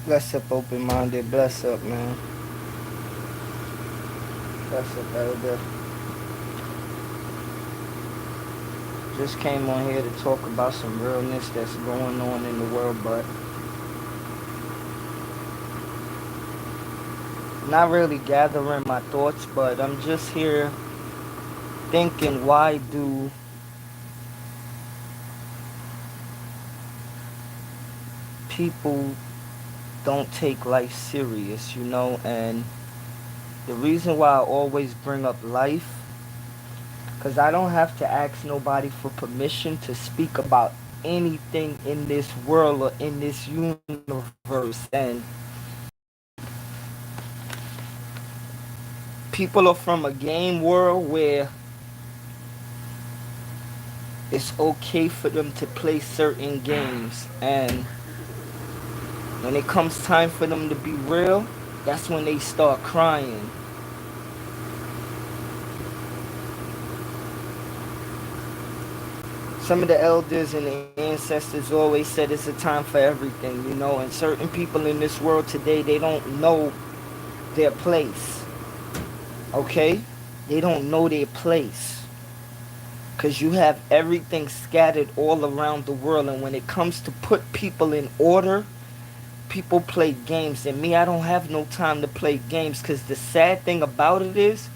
Bless up, open minded. Bless up, man. Bless up, elder. Just came on here to talk about some realness that's going on in the world, but not really gathering my thoughts, but I'm just here thinking, why do people don't take life serious, And the reason why I always bring up life, because I don't have to ask nobody for permission to speak about anything in this world or in this universe. And people are from a game world where it's okay for them to play certain games. And when it comes time for them to be real, that's when they start crying. Some of the elders and the ancestors always said it's a time for everything. And certain people in this world today, they don't know their place. Okay? They don't know their place. Because you have everything scattered all around the world. And when it comes to put people in order, people play games. And me, I don't have no time to play games. Because the sad thing about it is,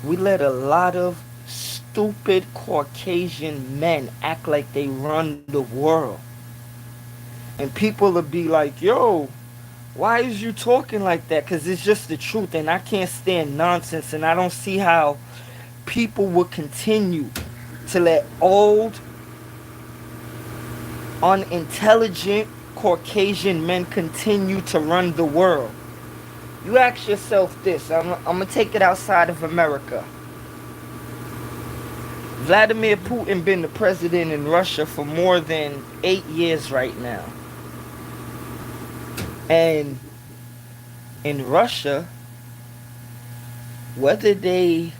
we let a lot of stupid Caucasian men act like they run the world. And people will be like, yo, why is you talking like that? Because it's just the truth. And I can't stand nonsense. And I don't see how people will continue to let old, unintelligent Caucasian men continue to run the world. You ask yourself this. I'm going to take it outside of America. Vladimir Putin been the president in Russia for more than 8 years right now. And in Russia, whether they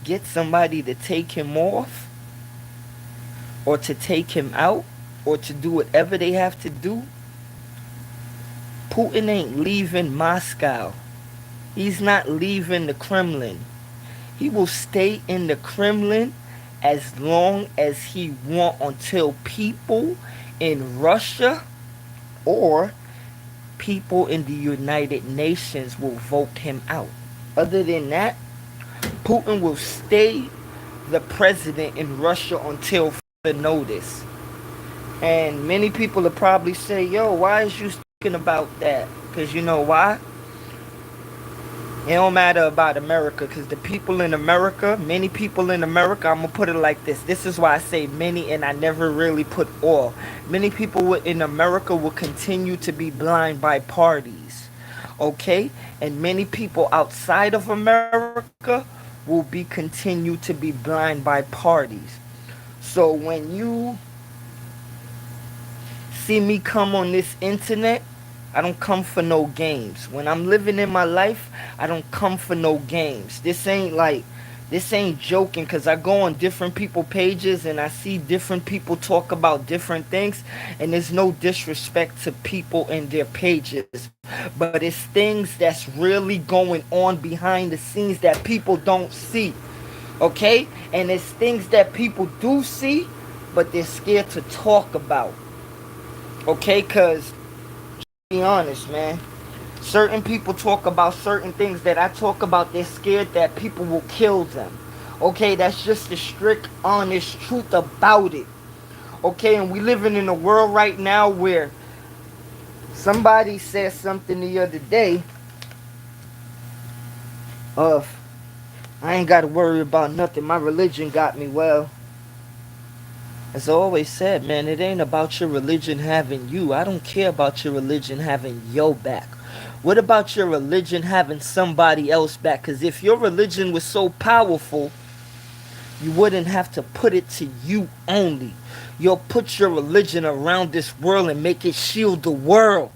get somebody to take him off, or to take him out, or to do whatever they have to do, Putin ain't leaving Moscow. He's not leaving the Kremlin. He will stay in the Kremlin as long as he want, until people in Russia or people in the United Nations will vote him out. Other than that, Putin will stay the president in Russia until further notice. And many people will probably say, yo, why is you speaking about that? Because you know why? It don't matter about America, because the people in America, many people in America, I'm going to put it like this. This is why I say many and I never really put all. Many people in America will continue to be blind by parties. Okay? And many people outside of America will be continue to be blind by parties. So when you see me come on this internet, I don't come for no games. When I'm living in my life, I don't come for no games. This ain't joking, because I go on different people pages and I see different people talk about different things, and there's no disrespect to people and their pages, but it's things that's really going on behind the scenes that people don't see. Okay? And it's things that people do see, but they're scared to talk about. Okay? Because be honest, man. Certain people talk about certain things that I talk about. They're scared that people will kill them. Okay, that's just the strict, honest truth about it. Okay, and we living in a world right now where somebody said something the other day of, I ain't got to worry about nothing. My religion got me. Well, as I always said, man, it ain't about your religion having you. I don't care about your religion having your back. What about your religion having somebody else back? Because if your religion was so powerful, you wouldn't have to put it to you only. You'll put your religion around this world and make it shield the world.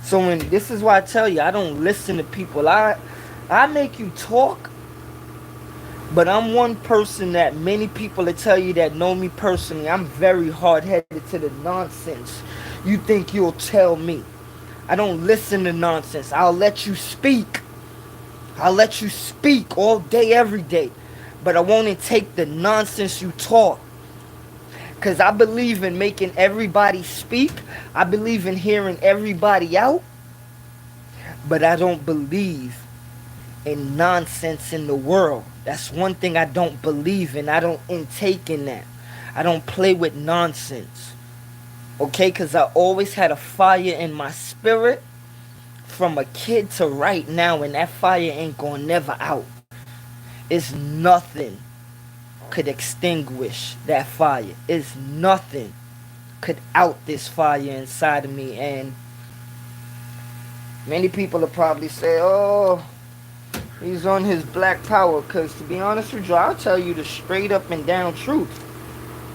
So when this is why I tell you, I don't listen to people. I make you talk, But I'm one person that many people that tell you that know me personally, I'm very hard-headed to the nonsense you think you'll tell me. I don't listen to nonsense. I'll let you speak. I'll let you speak all day, every day. But I won't take the nonsense you talk. Because I believe in making everybody speak. I believe in hearing everybody out. But I don't believe in nonsense in the world. That's one thing I don't believe in. I don't intake in that. I don't play with nonsense. Okay? Because I always had a fire in my spirit from a kid to right now, and that fire ain't gonna never out. It's nothing could extinguish that fire. It's nothing could out this fire inside of me. And many people will probably say, oh, he's on his black power. Because to be honest with you, I'll tell you the straight up and down truth.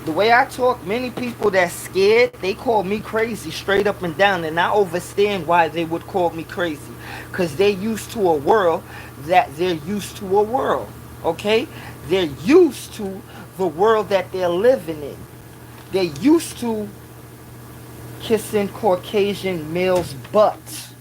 The way I talk, many people that's scared, they call me crazy straight up and down. And I understand why they would call me crazy. Because they're used to a world that they're used to a world. Okay? They're used to the world that they're living in. They're used to kissing Caucasian males' butts.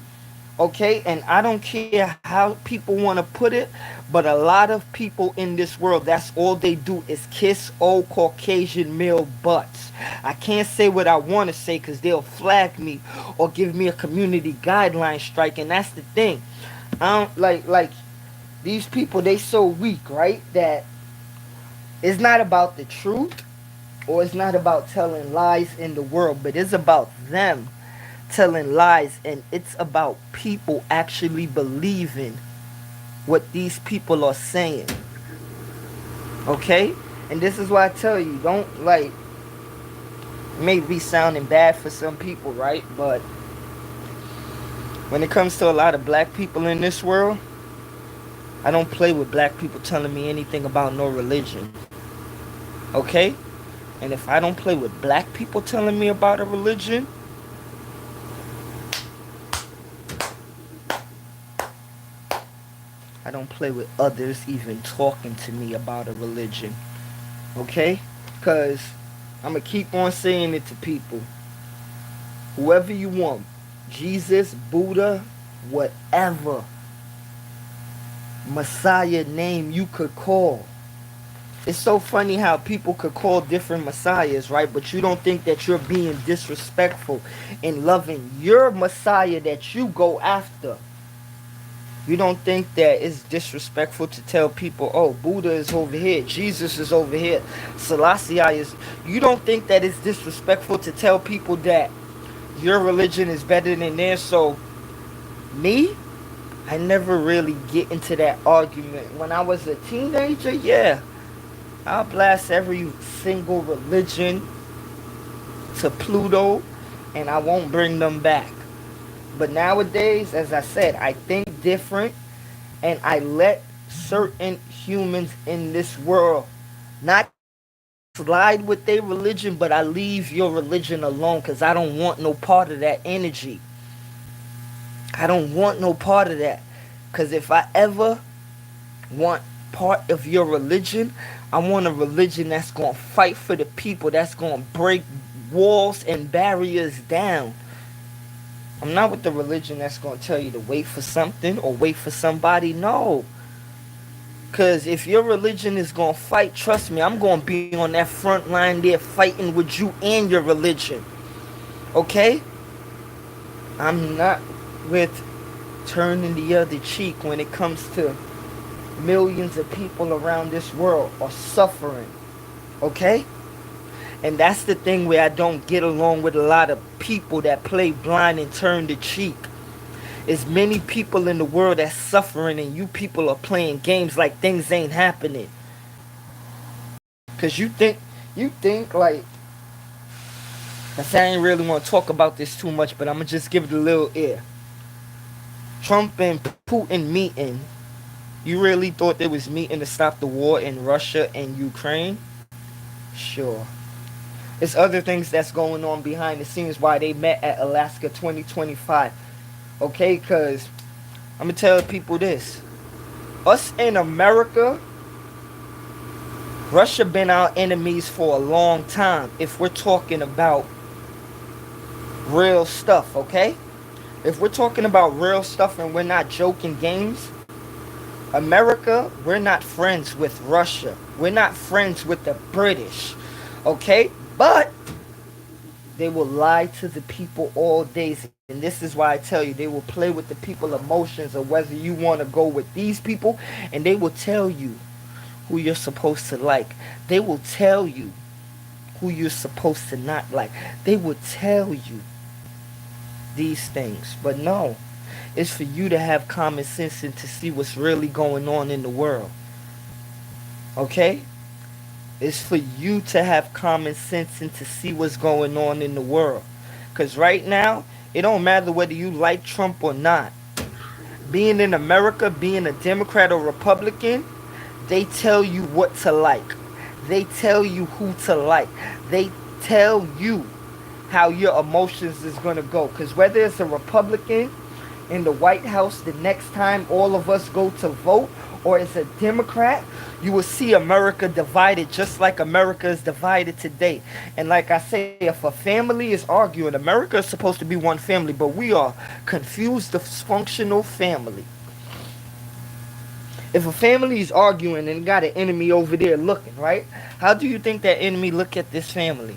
Okay? And I don't care how people want to put it, but a lot of people in this world, that's all they do is kiss old Caucasian male butts. I can't say what I want to say because they'll flag me or give me a community guideline strike. And that's the thing. I don't like these people, they so weak, right? That it's not about the truth or it's not about telling lies in the world, but it's about them telling lies, and it's about people actually believing what these people are saying. Okay? And this is why I tell you, don't it may be sounding bad for some people, right? But when it comes to a lot of black people in this world, I don't play with black people telling me anything about no religion. Okay? And if I don't play with black people telling me about a religion, I don't play with others even talking to me about a religion. Okay? Because I'm going to keep on saying it to people. Whoever you want, Jesus, Buddha, whatever Messiah name you could call. It's so funny how people could call different messiahs, right? But you don't think that you're being disrespectful in loving your messiah that you go after. You don't think that it's disrespectful to tell people, oh, Buddha is over here, Jesus is over here, Selassie is... You don't think that it's disrespectful to tell people that your religion is better than theirs? So, me, I never really get into that argument. When I was a teenager, yeah, I'll blast every single religion to Pluto, and I won't bring them back. But nowadays, as I said, I think different, and I let certain humans in this world not slide with their religion, but I leave your religion alone because I don't want no part of that energy. I don't want no part of that. Because if I ever want part of your religion, I want a religion that's going to fight for the people, that's going to break walls and barriers down. I'm not with the religion that's going to tell you to wait for something or wait for somebody. No. Because if your religion is going to fight, trust me, I'm going to be on that front line there fighting with you and your religion. Okay? I'm not with turning the other cheek when it comes to millions of people around this world are suffering. Okay? And that's the thing where I don't get along with a lot of people that play blind and turn the cheek. There's many people in the world that's suffering, and you people are playing games like things ain't happening. Cause you think like, I say I ain't really want to talk about this too much, but I'm gonna just give it a little ear. Trump and Putin meeting. You really thought they was meeting to stop the war in Russia and Ukraine? Sure. It's other things that's going on behind the scenes why they met at Alaska 2025. Okay, because I'm going to tell people this. Us in America, Russia been our enemies for a long time if we're talking about real stuff, okay? If we're talking about real stuff and we're not joking games, America, we're not friends with Russia. We're not friends with the British, okay? But they will lie to the people all days. And this is why I tell you, they will play with the people's emotions of whether you want to go with these people. And they will tell you who you're supposed to like. They will tell you who you're supposed to not like. They will tell you these things. But no, it's for you to have common sense and to see what's really going on in the world. Okay? It's for you to have common sense and to see what's going on in the world. Because right now, it don't matter whether you like Trump or not. Being in America, being a Democrat or Republican, they tell you what to like. They tell you who to like. They tell you how your emotions is going to go. Because whether it's a Republican in the White House the next time all of us go to vote, or it's a Democrat, you will see America divided just like America is divided today. And like I say, if a family is arguing, America is supposed to be one family, but we are confused, dysfunctional family. If a family is arguing and got an enemy over there looking, right? How do you think that enemy look at this family?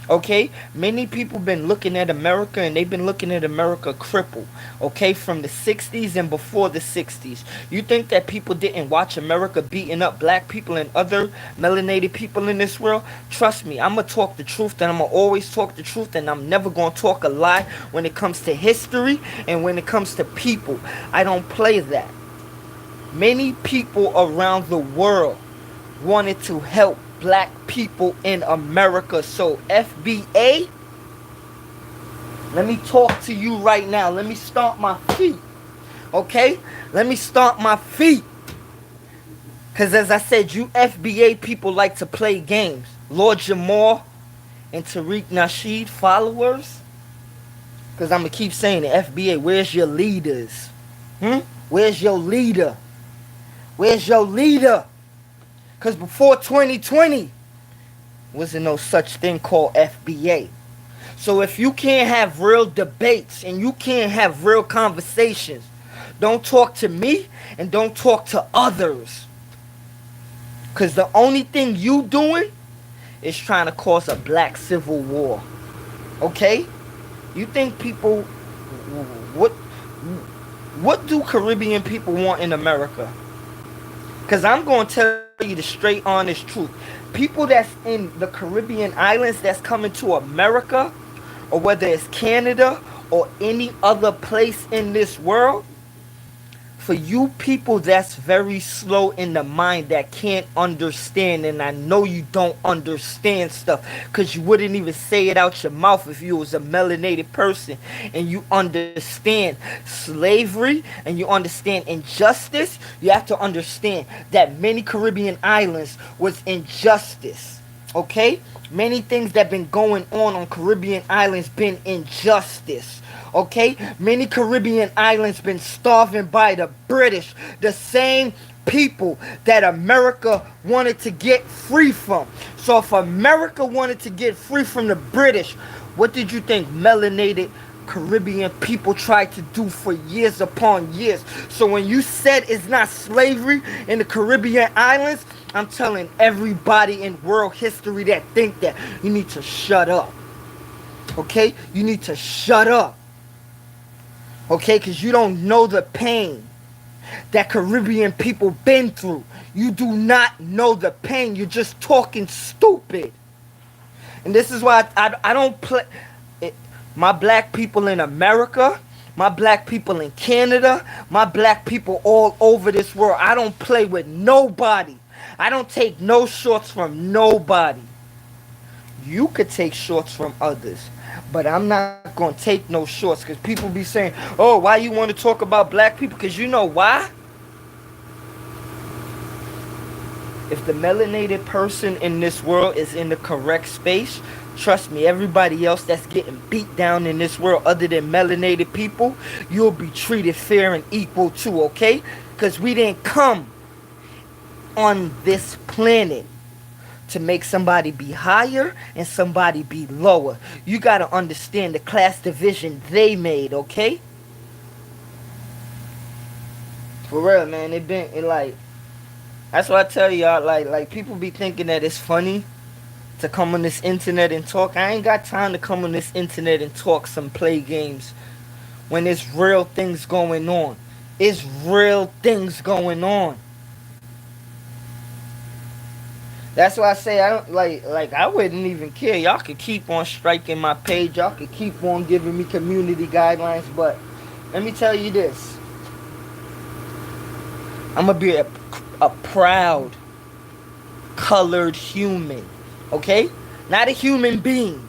Okay, many people been looking at America and they've been looking at America crippled, okay, from the 60s and before the 60s. You think that people didn't watch America beating up black people and other melanated people in this world? Trust me, I'm going to talk the truth, and I'm going to always talk the truth, and I'm never going to talk a lie when it comes to history and when it comes to people. I don't play that. Many people around the world wanted to help black people in America. So FBA, let me talk to you right now. Let me stomp my feet. Okay? Let me stomp my feet. Because as I said, you FBA people like to play games. Lord Jamar and Tariq Nasheed followers. Because I'm going to keep saying it. FBA, where's your leaders? Where's your leader? Where's your leader? Because before 2020, wasn't no such thing called FBA. So if you can't have real debates and you can't have real conversations, don't talk to me and don't talk to others. Because the only thing you doing is trying to cause a black civil war. Okay? You think people, what do Caribbean people want in America? Because I'm going to tell you the straight honest truth. People that's in the Caribbean islands that's coming to America, or whether it's Canada or any other place in this world, for you people that's very slow in the mind that can't understand, and I know you don't understand stuff because you wouldn't even say it out your mouth if you was a melanated person and you understand slavery and you understand injustice. You have to understand that many Caribbean islands was injustice. Okay? Many things that been going on Caribbean islands been injustice. Okay? Many Caribbean islands been starving by the British. The same people that America wanted to get free from. So if America wanted to get free from the British, what did you think melanated Caribbean people tried to do for years upon years? So when you said it's not slavery in the Caribbean islands, I'm telling everybody in world history that think that, you need to shut up. Okay? You need to shut up. Okay? Because you don't know the pain that Caribbean people been through. You do not know the pain. You're just talking stupid. And this is why I don't play. My black people in America, my black people in Canada, my black people all over this world, I don't play with nobody. I don't take no shorts from nobody. You could take shorts from others, but I'm not going to take no shorts, because people be saying, oh, why you want to talk about black people? Because you know why? If the melanated person in this world is in the correct space, trust me, everybody else that's getting beat down in this world other than melanated people, you'll be treated fair and equal too, okay? Because we didn't come on this planet to make somebody be higher and somebody be lower. You gotta understand the class division they made, okay? For real, man. That's why I tell y'all, like people be thinking that it's funny to come on this internet and talk. I ain't got time to come on this internet and talk some play games when there's real things going on. It's real things going on. That's why I say I don't like I wouldn't even care. Y'all could keep on striking my page. Y'all could keep on giving me community guidelines, but let me tell you this. I'm gonna be a proud colored human. Okay? Not a human being.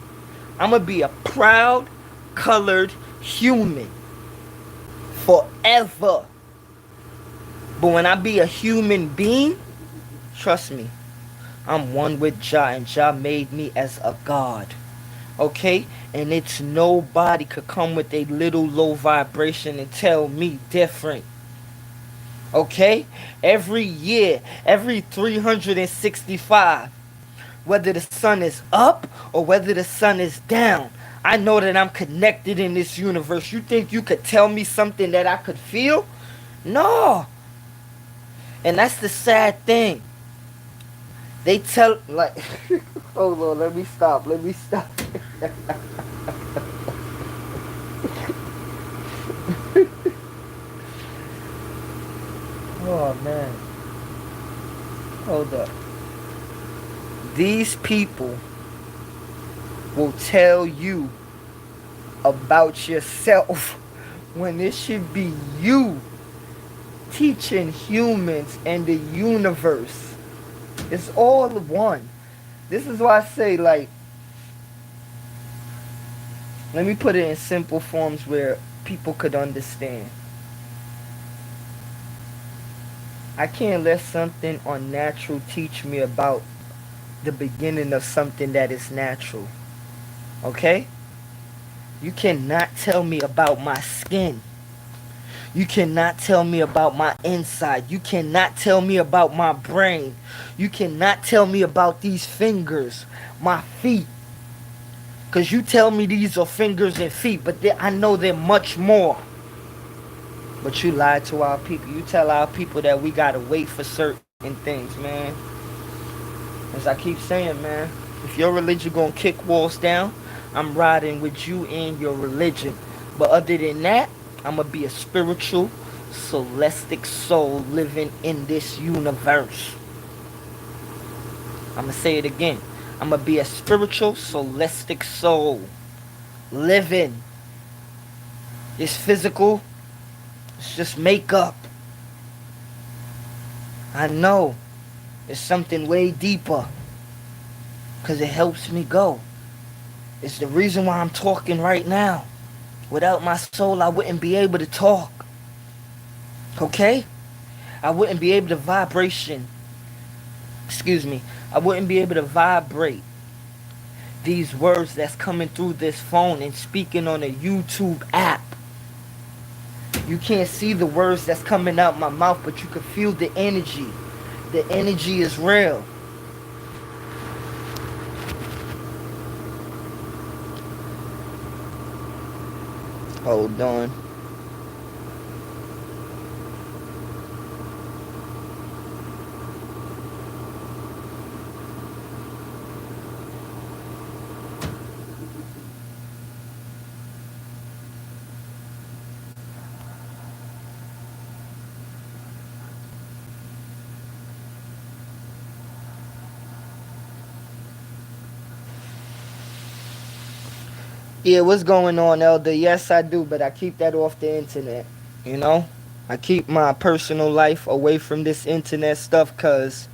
I'm gonna be a proud colored human. Forever. But when I be a human being, trust me, I'm one with Jah, and Jah made me as a god. Okay? And it's nobody could come with a little low vibration and tell me different. Okay? Every year, every 365, whether the sun is up or whether the sun is down, I know that I'm connected in this universe. You think you could tell me something that I could feel? No. And that's the sad thing. They tell, like, hold on, let me stop. Oh, man. Hold up. These people will tell you about yourself when it should be you teaching humans and the universe. It's all one. This is why I say, like, let me put it in simple forms where people could understand. I can't let something unnatural teach me about the beginning of something that is natural. Okay? You cannot tell me about my skin. You cannot tell me about my inside. You cannot tell me about my brain. You cannot tell me about these fingers, my feet. Because you tell me these are fingers and feet, but I know they're much more. But you lie to our people. You tell our people that we got to wait for certain things, man. As I keep saying, man, if your religion going to kick walls down, I'm riding with you and your religion. But other than that, I'm going to be a spiritual, celestic soul living in this universe. I'm going to say it again. I'm going to be a spiritual, celestic soul living. It's physical. It's just makeup. I know. It's something way deeper. Because it helps me go. It's the reason why I'm talking right now. Without my soul, I wouldn't be able to talk. Okay? I wouldn't be able to I wouldn't be able to vibrate these words that's coming through this phone and speaking on a YouTube app. You can't see the words that's coming out my mouth, but you can feel the energy. The energy is real. Hold on. Yeah, what's going on, Elder? Yes, I do, but I keep that off the internet. You know? I keep my personal life away from this internet stuff because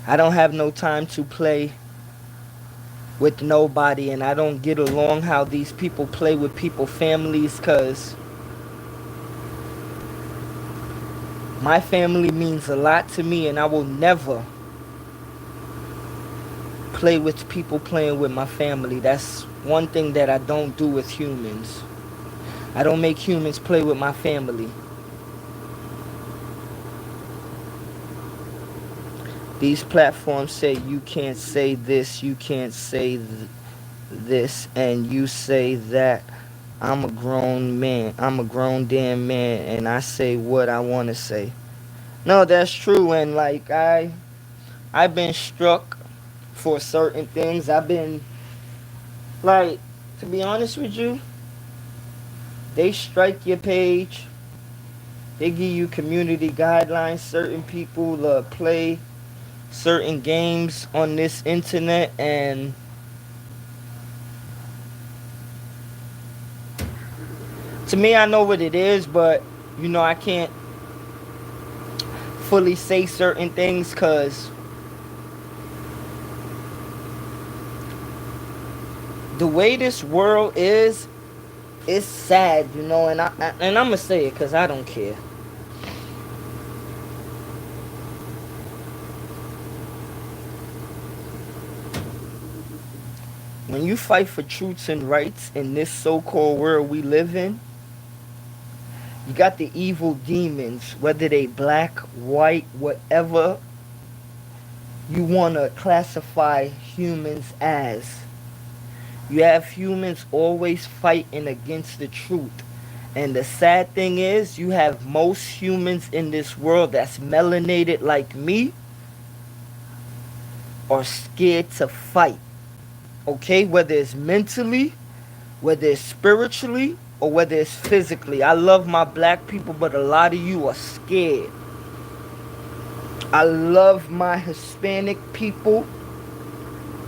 I don't have no time to play with nobody, and I don't get along how these people play with people's families because my family means a lot to me, and I will never play with people playing with my family. That's one thing that I don't do with humans. I don't make humans play with my family. These platforms say you can't say this, you can't say this, and you say that. I'm a grown man. I'm a grown damn man, and I say what I want to say. No, that's true, and like I've been struck for certain things. I've been like, to be honest with you, they strike your page. They give you community guidelines. Certain people play certain games on this internet, and to me, I know what it is, but I can't fully say certain things because the way this world is, it's sad, and I'm gonna say it because I don't care. When you fight for truths and rights in this so-called world we live in, you got the evil demons, whether they black, white, whatever you want to classify humans as. You have humans always fighting against the truth. And the sad thing is, you have most humans in this world that's melanated like me are scared to fight. Okay? Whether it's mentally, whether it's spiritually, or whether it's physically. I love my black people, but a lot of you are scared. I love my Hispanic people,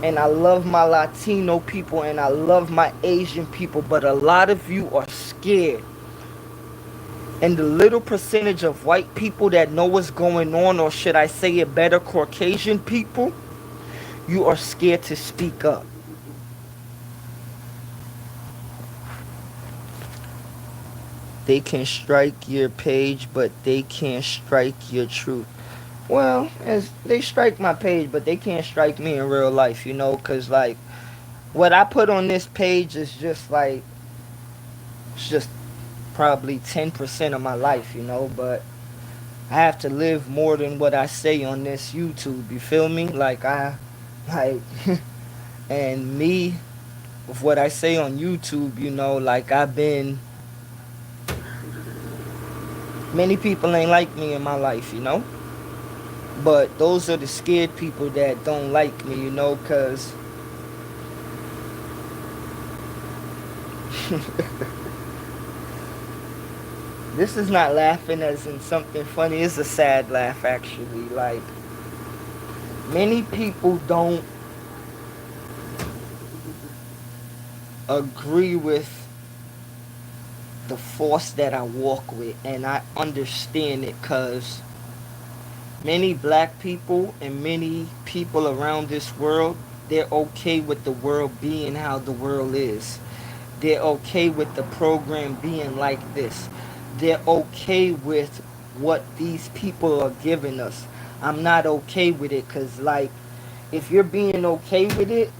and I love my Latino people, and I love my Asian people, but a lot of you are scared. And the little percentage of white people that know what's going on, or should I say it better, Caucasian people, you are scared to speak up. They can strike your page, but they can't strike your truth. Well, as they strike my page, but they can't strike me in real life, because, like, what I put on this page is just, like, it's just probably 10% of my life, but I have to live more than what I say on this YouTube, you feel me? Like, and me, with what I say on YouTube, like, many people ain't like me in my life, But those are the scared people that don't like me, because this is not laughing as in something funny. It's a sad laugh, actually. Like, many people don't agree with the force that I walk with, and I understand it because many black people and many people around this world, they're okay with the world being how the world is. They're okay with the program being like this. They're okay with what these people are giving us. I'm not okay with it because, like, if you're being okay with it,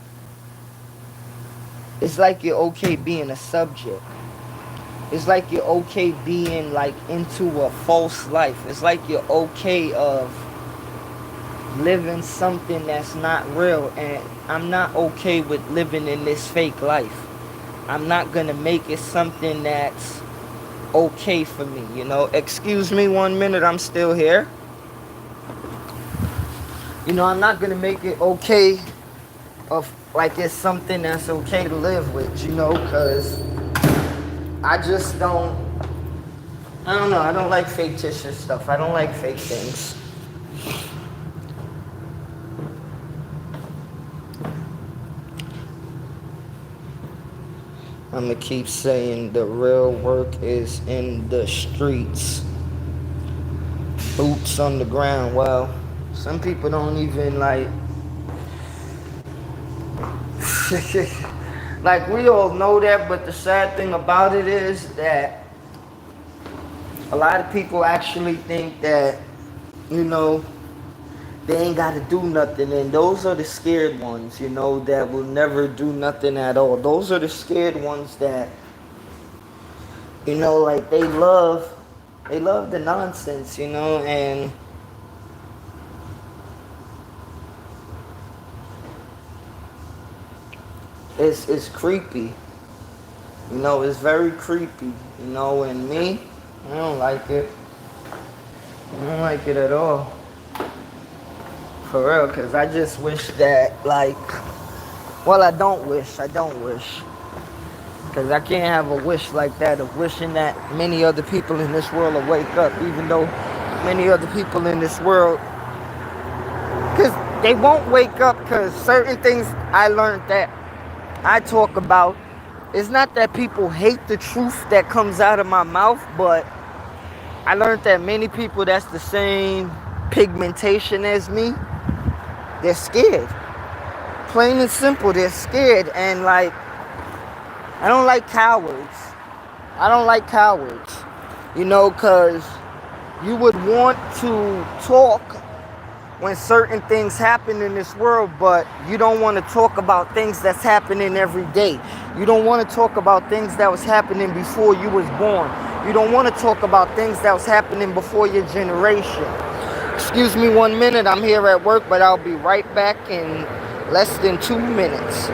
it's like you're okay being a subject. It's like you're okay being, like, into a false life. It's like you're okay of living something that's not real, and I'm not okay with living in this fake life. I'm not gonna make it something that's okay for me, Excuse me 1 minute, I'm still here. I'm not gonna make it okay of like it's something that's okay to live with, because I just I don't know, I don't like fictitious stuff. I don't like fake things. I'm gonna keep saying the real work is in the streets. Boots on the ground. Well, some people don't even like like, we all know that, but the sad thing about it is that a lot of people actually think that, they ain't got to do nothing, and those are the scared ones, that will never do nothing at all. Those are the scared ones that, like, they love the nonsense, and it's creepy. You know, it's very creepy. You know, and me, I don't like it. I don't like it at all. For real, because I just wish that, like, well, I don't wish. Because I can't have a wish like that of wishing that many other people in this world will wake up, even though many other people in this world, because they won't wake up, because certain things I learned that I talk about, it's not that people hate the truth that comes out of my mouth, but I learned that many people that's the same pigmentation as me, they're scared. Plain and simple, they're scared. And like, I don't like cowards. I don't like cowards. You know, because you would want to talk when certain things happen in this world, but you don't want to talk about things that's happening every day. You don't want to talk about things that was happening before you was born. You don't want to talk about things that was happening before your generation. Excuse me 1 minute, I'm here at work, but I'll be right back in less than 2 minutes.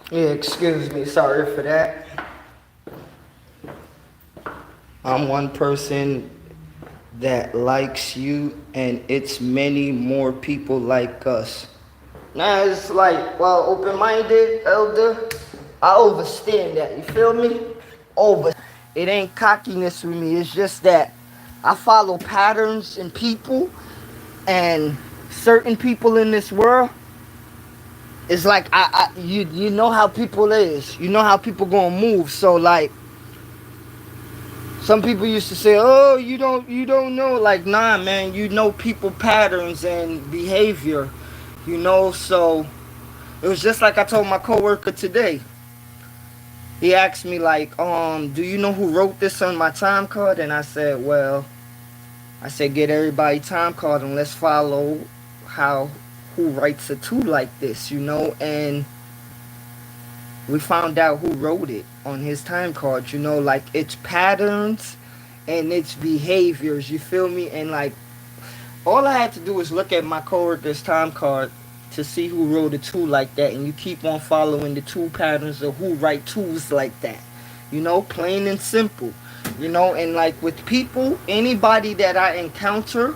Yeah, excuse me, sorry for that. I'm one person that likes you, and it's many more people like us. Now it's like, well, open-minded, elder. I overstand that. You feel me? Over. It ain't cockiness with me. It's just that I follow patterns in people, and certain people in this world. It's like you know how people is. You know how people gonna move. So like, some people used to say, "Oh, you don't know." Like, nah, man, you know people patterns and behavior. You know, so it was just like I told my coworker today. He asked me like, do you know who wrote this on my time card? And I said, well, I said, get everybody time card and let's follow how who writes a two like this, and we found out who wrote it on his time card, like its patterns and its behaviors, you feel me? And like all I had to do was look at my coworker's time card to see who wrote a two like that, and you keep on following the two patterns of who write twos like that. Plain and simple. And like with people, anybody that I encounter,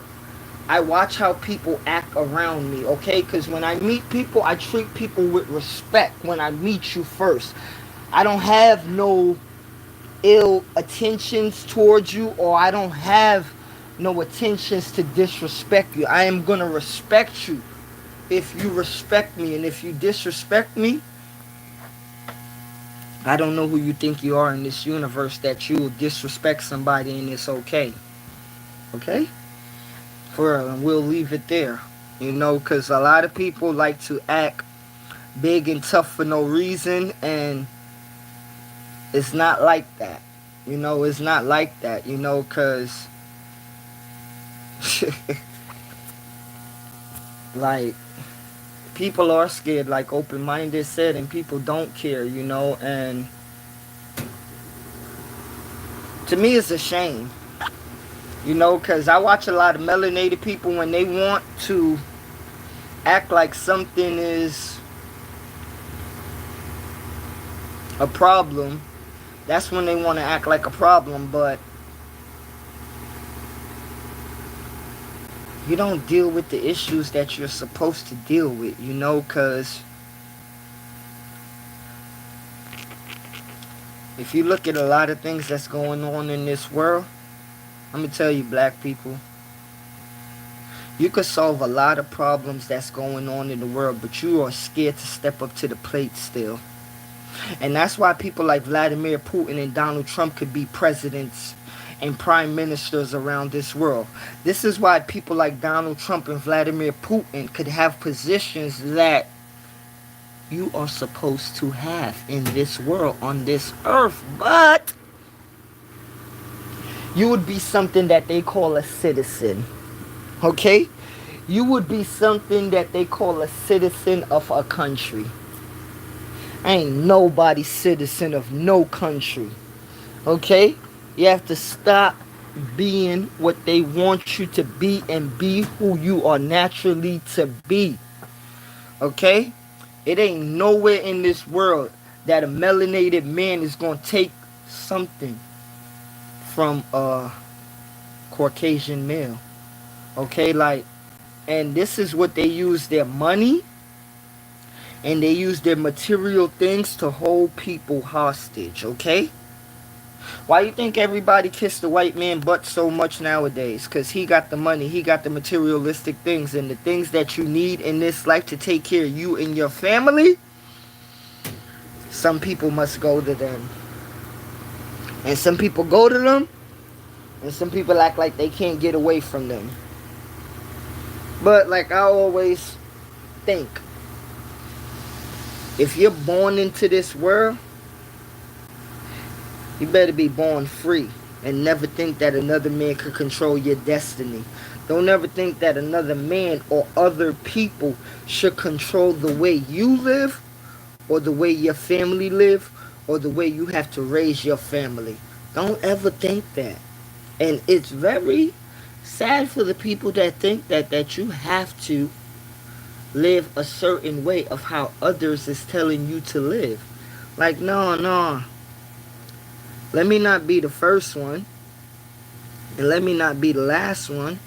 I watch how people act around me, okay? Because when I meet people, I treat people with respect when I meet you first. I don't have no ill attentions towards you, or I don't have no attentions to disrespect you. I am going to respect you if you respect me, and if you disrespect me, I don't know who you think you are in this universe that you will disrespect somebody and it's okay. Okay? For real, and we'll leave it there. Because a lot of people like to act big and tough for no reason, and it's not like that. It's not like that, because like people are scared, like Open Minded said, and people don't care, and to me it's a shame, because I watch a lot of melanated people when they want to act like something is a problem. That's when they want to act like a problem, but you don't deal with the issues that you're supposed to deal with, because if you look at a lot of things that's going on in this world, I'm going to tell you, black people, you could solve a lot of problems that's going on in the world, but you are scared to step up to the plate still. And that's why people like Vladimir Putin and Donald Trump could be presidents and prime ministers around this world. This is why people like Donald Trump and Vladimir Putin could have positions that you are supposed to have in this world, on this earth. But you would be something that they call a citizen. Okay? You would be something that they call a citizen of a country. Ain't nobody citizen of no country. Okay? You have to stop being what they want you to be and be who you are naturally to be. Okay? It ain't nowhere in this world that a melanated man is going to take something from a Caucasian male. Okay? Like, and this is what they use their money and they use their material things to hold people hostage. Okay? Why you think everybody kiss the white man butt so much nowadays? Because he got the money, he got the materialistic things, and the things that you need in this life to take care of you and your family, some people must go to them. And some people go to them, and some people act like they can't get away from them. But like I always think, if you're born into this world, you better be born free and never think that another man could control your destiny. Don't ever think that another man or other people should control the way you live or the way your family live or the way you have to raise your family. Don't ever think that. And it's very sad for the people that think that you have to live a certain way of how others is telling you to live. Like, no. Let me not be the first one. And let me not be the last one.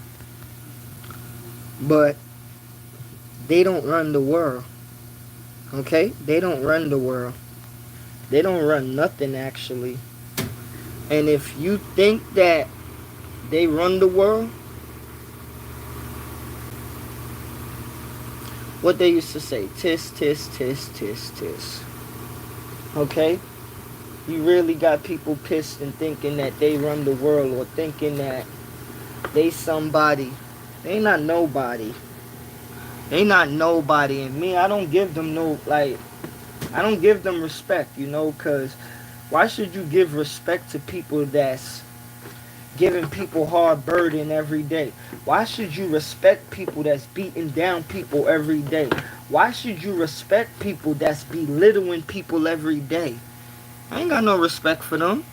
But they don't run the world. Okay? They don't run the world. They don't run nothing, actually. And if you think that they run the world, what they used to say, tis, tis, tis, tis, tis. Okay? You really got people pissed and thinking that they run the world, or thinking that they somebody. They not nobody. They not nobody. And me, I don't give them no, like, I don't give them respect, because Why should you give respect to people that's giving people hard burden every day? Why should you respect people that's beating down people every day? Why should you respect people that's belittling people every day? I ain't got no respect for them.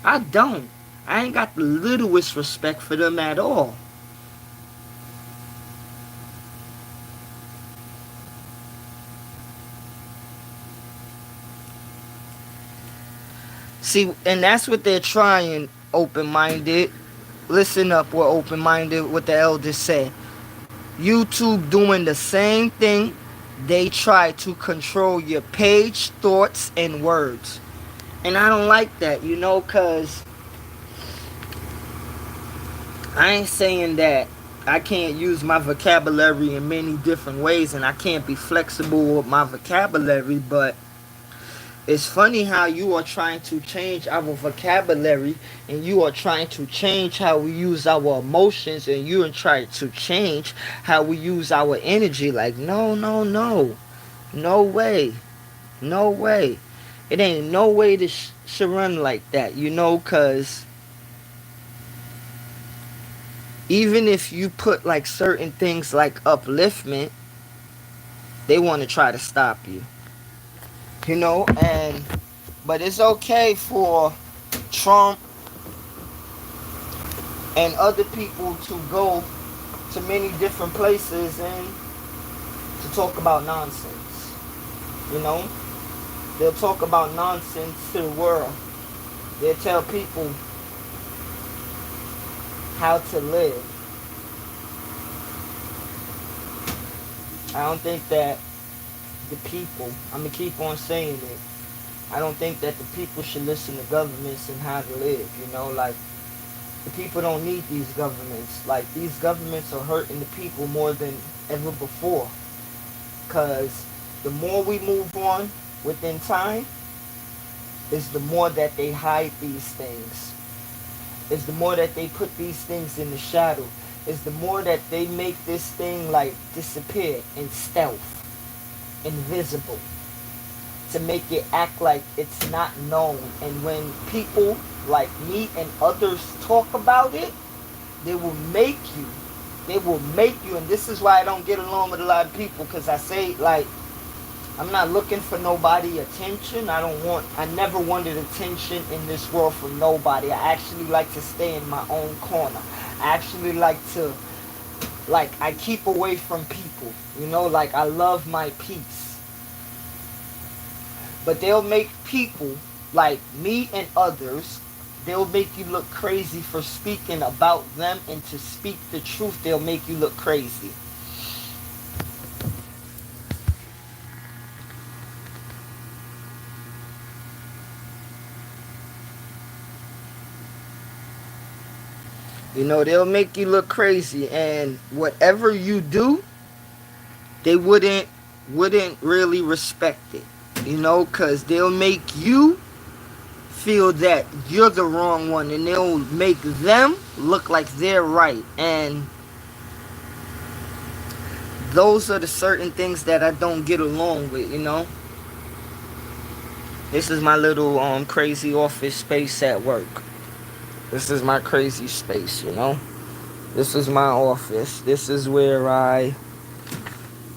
I don't. I ain't got the littlest respect for them at all. See, and that's what they're trying, open minded. Listen up, we're open minded, what the elders say. YouTube doing the same thing. They try to control your page, thoughts, and words. And I don't like that, because I ain't saying that I can't use my vocabulary in many different ways and I can't be flexible with my vocabulary, but it's funny how you are trying to change our vocabulary and you are trying to change how we use our emotions and you are trying to change how we use our energy. Like, no, no, no. No way. No way. It ain't no way this should run like that, because even if you put like certain things like upliftment, they want to try to stop you. And but it's okay for Trump and other people to go to many different places and to talk about nonsense. You know? They'll talk about nonsense to the world. They'll tell people how to live. I don't think that the people, I'm going to keep on saying it, I don't think that the people should listen to governments and how to live, like, the people don't need these governments. Like, these governments are hurting the people more than ever before. Because the more we move on within time, is the more that they hide these things. Is the more that they put these things in the shadow. Is the more that they make this thing, like, disappear in stealth. Invisible. To make it act like it's not known. And when people like me and others talk about it, they will make you. They will make you. And this is why I don't get along with a lot of people. Because I say, like, I'm not looking for nobody attention. I never wanted attention in this world from nobody. I actually like to stay in my own corner. I actually like to, I keep away from people. Like, I love my peace. But they'll make people like me and others, they'll make you look crazy for speaking about them, and to speak the truth, they'll make you look crazy. They'll make you look crazy, and whatever you do, they wouldn't really respect it. Because they'll make you feel that you're the wrong one, and they'll make them look like they're right. And those are the certain things that I don't get along with. This is my little crazy office space at work. This is my crazy space. This is my office. This is where I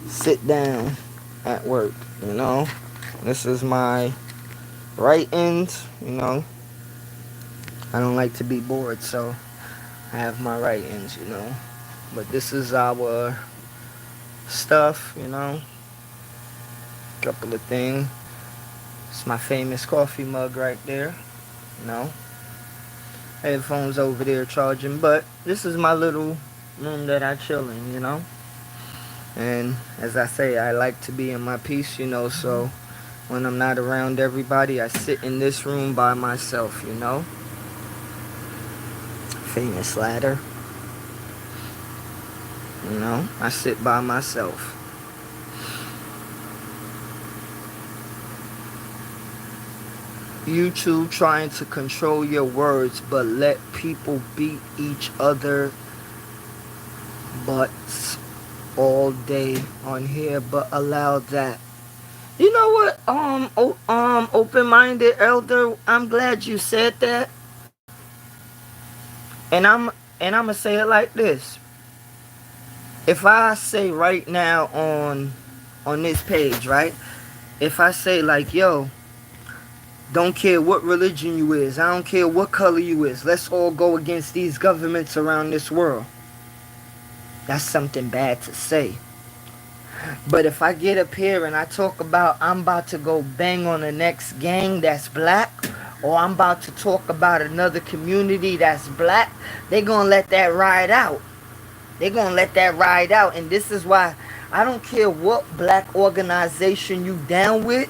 sit down at work. This is my write-ins. I don't like to be bored, so I have my write-ins. But this is our stuff. Couple of things. It's my famous coffee mug right there. Headphones over there charging. But this is my little room that I chill in. And as I say, I like to be in my peace. So when I'm not around everybody, I sit in this room by myself. Famous ladder. I sit by myself. YouTube trying to control your words, but let people beat each other butts all day on here, but allow that. You know what? Open-minded elder. I'm glad you said that, and I'm gonna say it like this. If I say right now on this page, right? If I say like, yo, don't care what religion you is, I don't care what color you is, let's all go against these governments around this world. That's something bad to say. But if I get up here and I talk about I'm about to go bang on the next gang that's black, or I'm about to talk about another community that's black, they gonna let that ride out. They gonna let that ride out. And this is why I don't care what black organization you down with.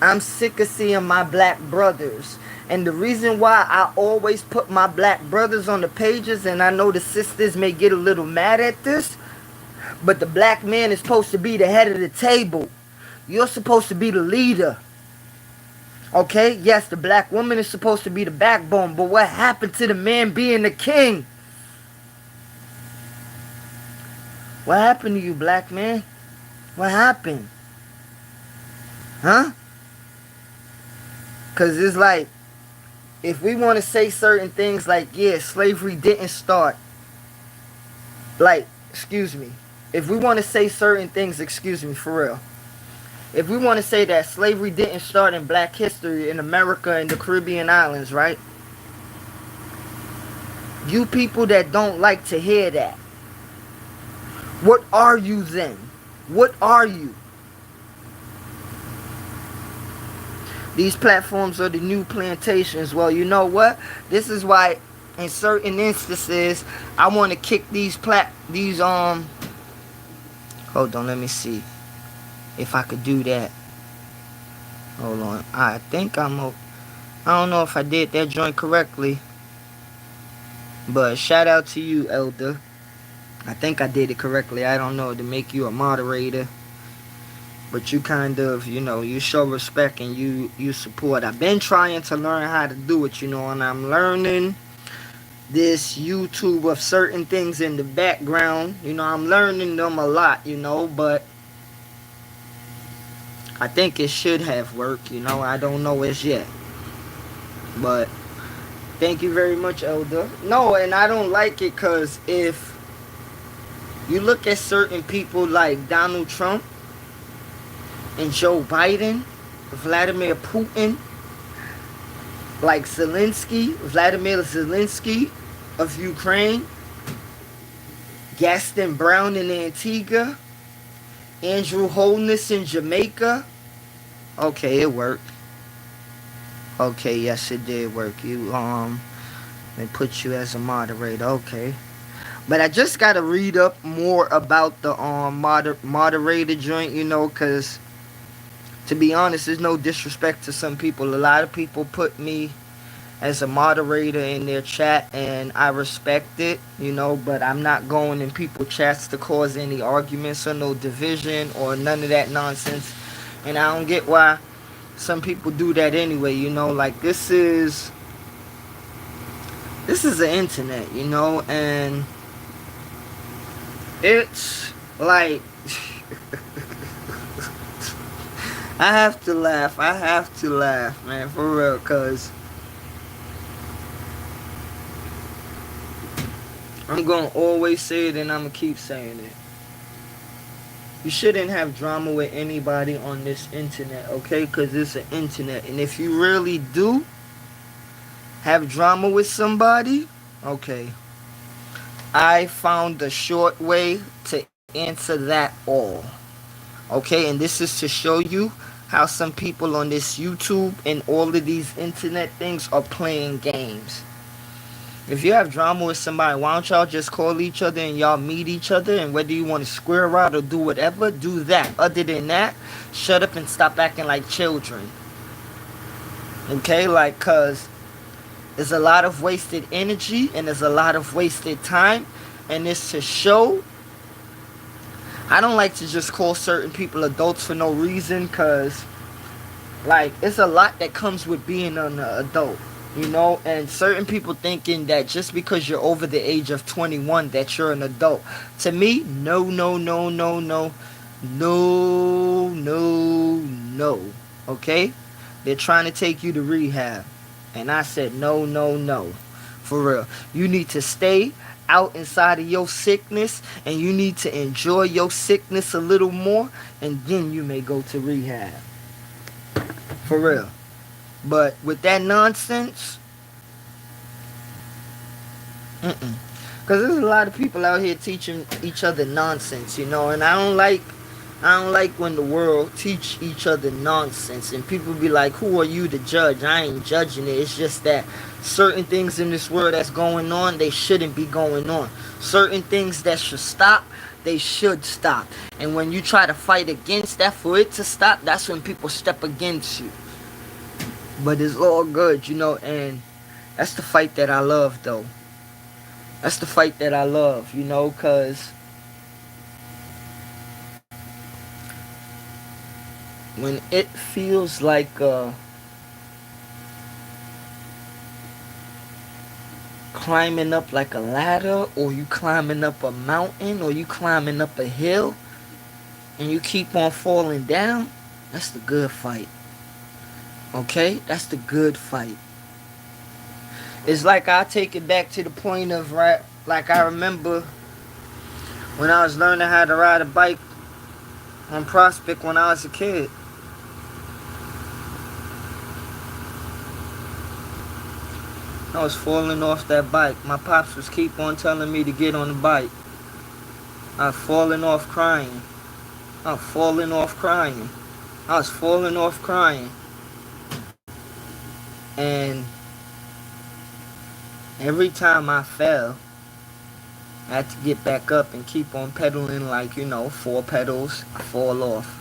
I'm sick of seeing my black brothers. And the reason why I always put my black brothers on the pages, and I know the sisters may get a little mad at this, but the black man is supposed to be the head of the table. You're supposed to be the leader. Okay? Yes, the black woman is supposed to be the backbone, but what happened to the man being the king? What happened to you, black man? What happened? Huh? Because it's like, if we want to say certain things like, yeah, slavery didn't start. Like, excuse me. If we want to say certain things, excuse me, for real. If we want to say that slavery didn't start in black history in America and the Caribbean islands, right? You people that don't like to hear that, what are you then? What are you? These platforms are the new plantations. Well, you know what? This is why in certain instances I want to kick hold on, let me see if I could do that. Hold on. I think I don't know if I did that joint correctly. But shout out to you, Elder. I think I did it correctly. I don't know, to make you a moderator. But you kind of, you show respect and you support. I've been trying to learn how to do it, and I'm learning this YouTube of certain things in the background. I'm learning them a lot, but I think it should have worked, I don't know as yet. But thank you very much, Elder. No, and I don't like it because if you look at certain people like Donald Trump and Joe Biden, Vladimir Putin, like Vladimir Zelensky of Ukraine, Gaston Brown in Antigua, Andrew Holness in Jamaica. Okay, it worked. Okay, yes, it did work. They put you as a moderator. Okay. But I just gotta read up more about the moderator joint, because to be honest, there's no disrespect to some people. A lot of people put me as a moderator in their chat, and I respect it, but I'm not going in people's chats to cause any arguments or no division or none of that nonsense. And I don't get why some people do that anyway, like this is the internet, and it's like I have to laugh, man, for real, cause I'm gonna always say it and I'm gonna keep saying it. You shouldn't have drama with anybody on this internet, okay? Because it's an internet. And if you really do have drama with somebody, okay, I found a short way to answer that all. Okay, and this is to show you how some people on this YouTube and all of these internet things are playing games. If you have drama with somebody, why don't y'all just call each other and y'all meet each other, and whether you want to square out or do whatever, do that. Other than that, shut up and stop acting like children. Okay, cause there's a lot of wasted energy and there's a lot of wasted time, and it's to show. I don't like to just call certain people adults for no reason, cause it's a lot that comes with being an adult. And certain people thinking that just because you're over the age of 21 that you're an adult. To me, no. No, no, no. Okay? They're trying to take you to rehab. And I said, no, no, no. For real. You need to stay out inside of your sickness and you need to enjoy your sickness a little more and then you may go to rehab. For real. But with that nonsense, mm-mm. Because there's a lot of people out here teaching each other nonsense, and I don't like when the world teach each other nonsense and people be like, who are you to judge? I ain't judging it. It's just that certain things in this world that's going on, they shouldn't be going on. Certain things that should stop, they should stop. And when you try to fight against that for it to stop, that's when people step against you. But it's all good, and that's the fight that I love, though. That's the fight that I love, because when it feels like climbing up like a ladder, or you climbing up a mountain, or you climbing up a hill, and you keep on falling down, that's the good fight. Okay? That's the good fight. It's like I take it back to the point of, right, like I remember when I was learning how to ride a bike on Prospect when I was a kid. I was falling off that bike. My pops was keep on telling me to get on the bike. I was falling off crying. I was falling off crying. I was falling off crying. And every time I fell, I had to get back up and keep on pedaling like, 4 pedals. I fall off.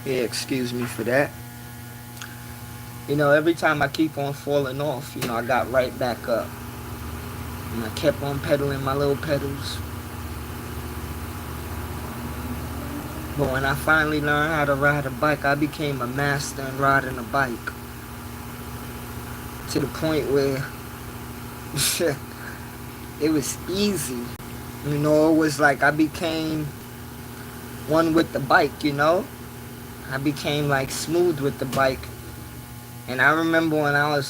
Yeah, excuse me for that. Every time I keep on falling off, I got right back up. And I kept on pedaling my little pedals. But when I finally learned how to ride a bike, I became a master in riding a bike. To the point where it was easy. It was like I became one with the bike. I became like smooth with the bike. And I remember when I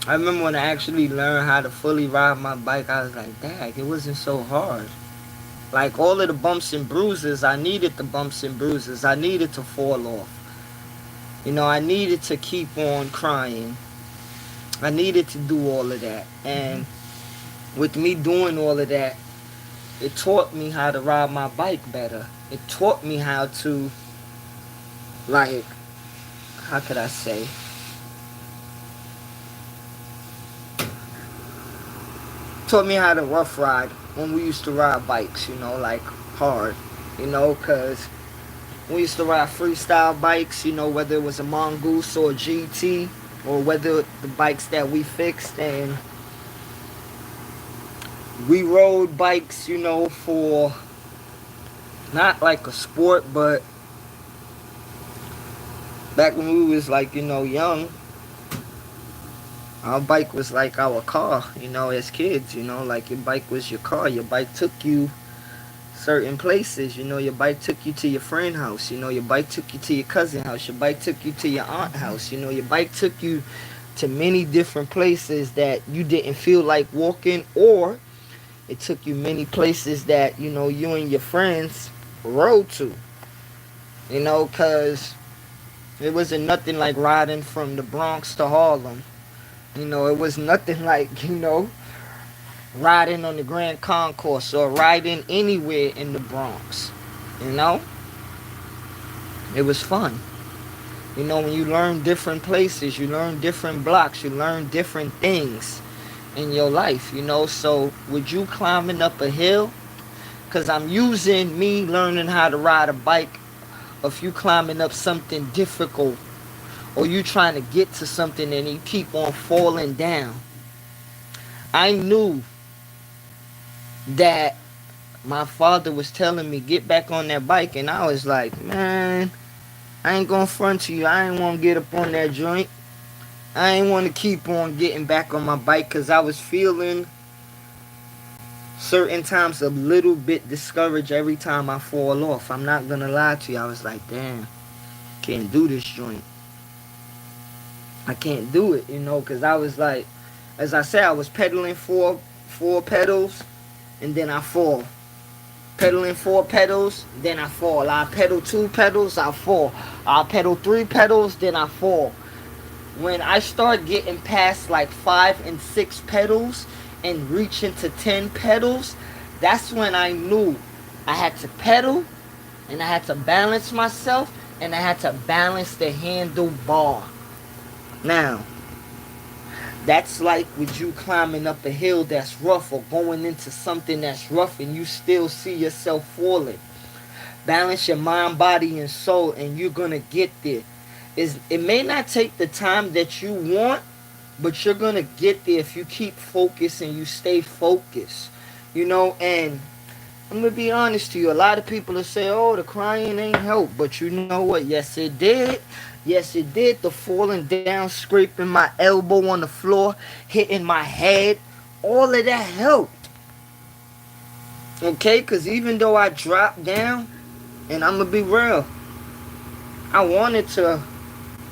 actually learned how to fully ride my bike, I was like, dang, it wasn't so hard. Like all of the bumps and bruises, I needed the bumps and bruises. I needed to fall off. I needed to keep on crying. I needed to do all of that. And with me doing all of that, it taught me how to ride my bike better. It taught me how to, like, how could I say? Taught me how to rough ride when we used to ride bikes, like hard, because we used to ride freestyle bikes, whether it was a Mongoose or a GT, or whether the bikes that we fixed, and we rode bikes, for not like a sport, but back when we was like, young, our bike was like our car, as kids, like your bike was your car. Your bike took you certain places, your bike took you to your friend house, your bike took you to your cousin house, your bike took you to your aunt house, your bike took you to many different places that you didn't feel like walking, or it took you many places that, you and your friends rode to, because it wasn't nothing like riding from the Bronx to Harlem. It was nothing like, riding on the Grand Concourse or riding anywhere in the Bronx. It was fun. When you learn different places, you learn different blocks, you learn different things in your life, So with you climbing up a hill, because I'm using me learning how to ride a bike, if you climbing up something difficult, or you trying to get to something and you keep on falling down. I knew that my father was telling me get back on that bike, and I was like, man, I ain't gonna front to you. I ain't want to get up on that joint. I ain't want to keep on getting back on my bike because I was feeling certain times a little bit discouraged every time I fall off. I'm not gonna lie to you. I was like, damn, can't do this joint. I can't do it, because I was like, as I said, I was pedaling four pedals, and then I fall. Pedaling four pedals, then I fall. I pedal two pedals, I fall. I pedal three pedals, then I fall. When I start getting past like 5 and 6 pedals and reaching to 10 pedals, that's when I knew I had to pedal and I had to balance myself and I had to balance the handlebar. Now, that's like with you climbing up a hill that's rough or going into something that's rough and you still see yourself falling. Balance your mind, body, and soul, and you're gonna get there. It may not take the time that you want, but you're gonna get there if you keep focused and you stay focused. And I'm gonna be honest to you. A lot of people will say, "Oh, the crying ain't help," but you know what? Yes, it did. Yes, it did. The falling down, scraping my elbow on the floor, hitting my head, all of that helped. Okay, because even though I dropped down, and I'm gonna be real, I wanted to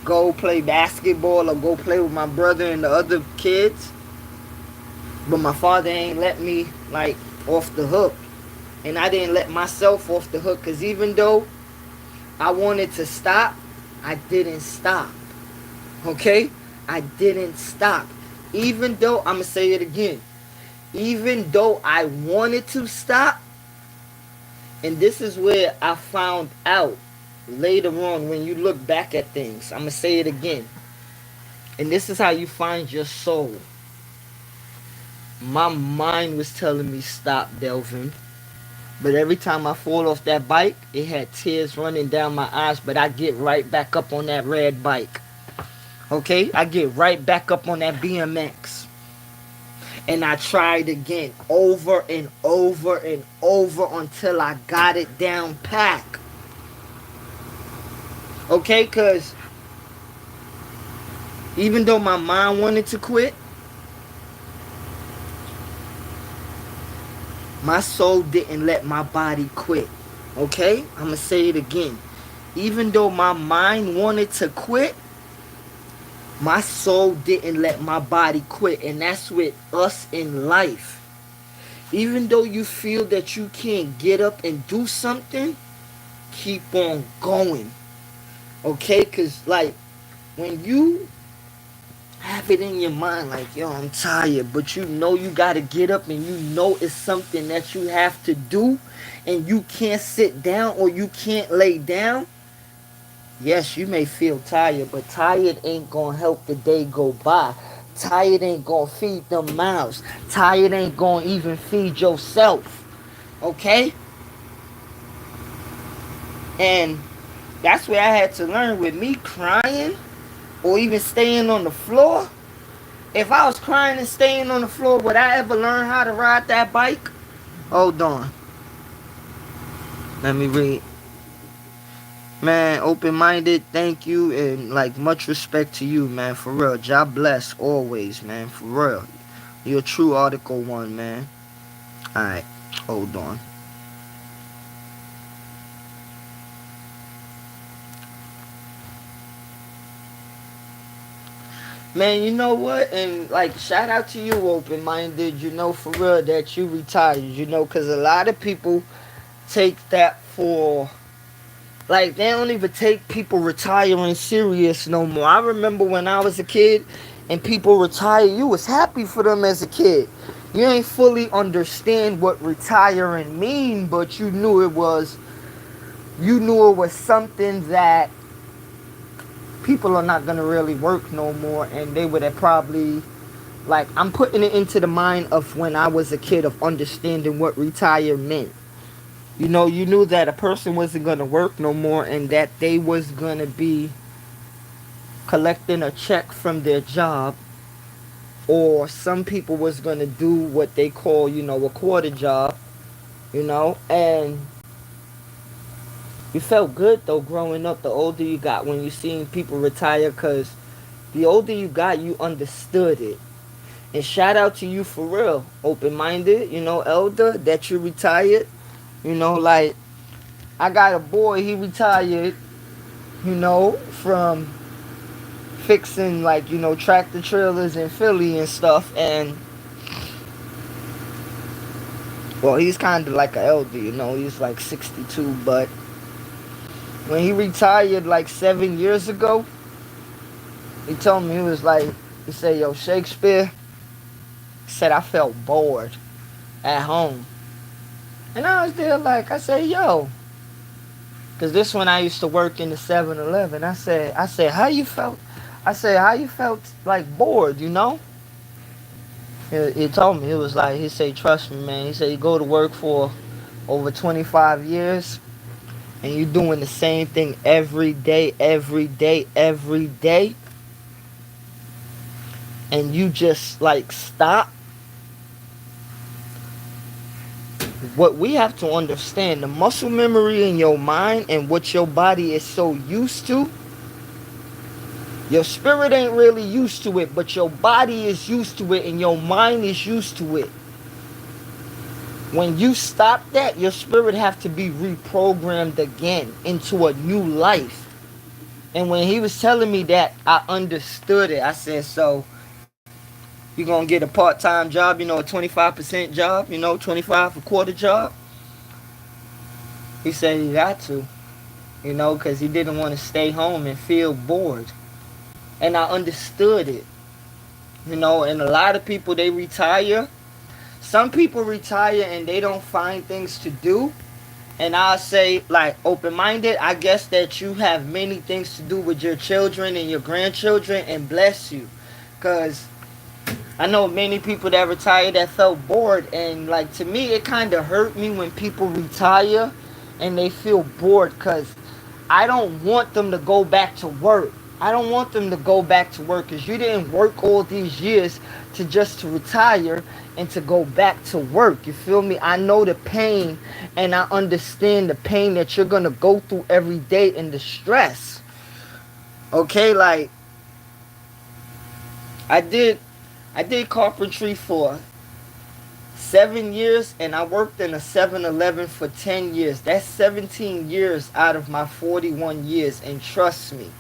go play basketball or go play with my brother and the other kids, but my father ain't let me like off the hook, and I didn't let myself off the hook because even though I wanted to stop, I didn't stop. Okay? I didn't stop. Even though, I'm going to say it again, even though I wanted to stop, and this is where I found out later on when you look back at things, I'm going to say it again, and this is how you find your soul. My mind was telling me stop, Delvin. But every time I fall off that bike, it had tears running down my eyes. But I get right back up on that red bike. Okay? I get right back up on that BMX. And I tried again over and over and over until I got it down pat. Okay? Because even though my mind wanted to quit, my soul didn't let my body quit. Okay? I'm going to say it again. Even though my mind wanted to quit, my soul didn't let my body quit. And that's with us in life. Even though you feel that you can't get up and do something, keep on going. Okay? Because, like, when you have it in your mind, like, yo, I'm tired, but you know you got to get up and you know it's something that you have to do and you can't sit down or you can't lay down. Yes, you may feel tired, but tired ain't gonna help the day go by. Tired ain't gonna feed them mouths. Tired ain't gonna even feed yourself. Okay? And that's where I had to learn with me crying or even staying on the floor. If I was crying and staying on the floor, would I ever learn how to ride that bike? Hold on. Let me read. Man, open-minded, thank you, and like much respect to you, man, for real. God bless always, man, for real. You're a true Article 1, man. Alright, hold on. Man, you know what? And like, shout out to you, open-minded, for real, that you retired, because a lot of people take that for, like, they don't even take people retiring serious no more. I remember when I was a kid and people retire, you was happy for them as a kid. You ain't fully understand what retiring mean, but you knew it was something that people are not gonna really work no more, and they would have probably, like, I'm putting it into the mind of when I was a kid of understanding what retire meant. You knew that a person wasn't gonna work no more and that they was gonna be collecting a check from their job or some people was gonna do what they call, a quarter job, and you felt good though growing up. The older you got, when you seen people retire, cause the older you got, you understood it. And shout out to you for real, open minded, elder, that you retired. Like I got a boy, he retired, from fixing like, tractor trailers in Philly and stuff. And well, he's kind of like an elder, he's like 62. But when he retired like 7 years ago, he told me, he said, yo, Shakespeare, he said, I felt bored at home. And I was there like, I said, yo, because this one I used to work in the 7-Eleven. I said, how you felt? I said, how you felt like bored, He told me, he said, trust me, man. He said, you go to work for over 25 years and you're doing the same thing every day, every day, every day. And you just like stop. What we have to understand, the muscle memory in your mind and what your body is so used to, your spirit ain't really used to it, but your body is used to it and your mind is used to it. When you stop that, your spirit have to be reprogrammed again into a new life. And when he was telling me that, I understood it. I said, so you're going to get a part-time job, a 25% job, 25 a quarter job? He said he got to, because he didn't want to stay home and feel bored. And I understood it. And a lot of people, they retire. Some people retire and they don't find things to do. And I'll say, like, open-minded, I guess that you have many things to do with your children and your grandchildren, and bless you. Because I know many people that retired that felt bored, and like to me it kind of hurt me when people retire and they feel bored, because I don't want them to go back to work. I don't want them to go back to work, because you didn't work all these years to retire and to go back to work. You feel me? I know the pain and I understand the pain that you're gonna go through every day and the stress. Okay, like I did carpentry for 7 years, and I worked in a 7-Eleven for 10 years. That's 17 years out of my 41 years. And trust me,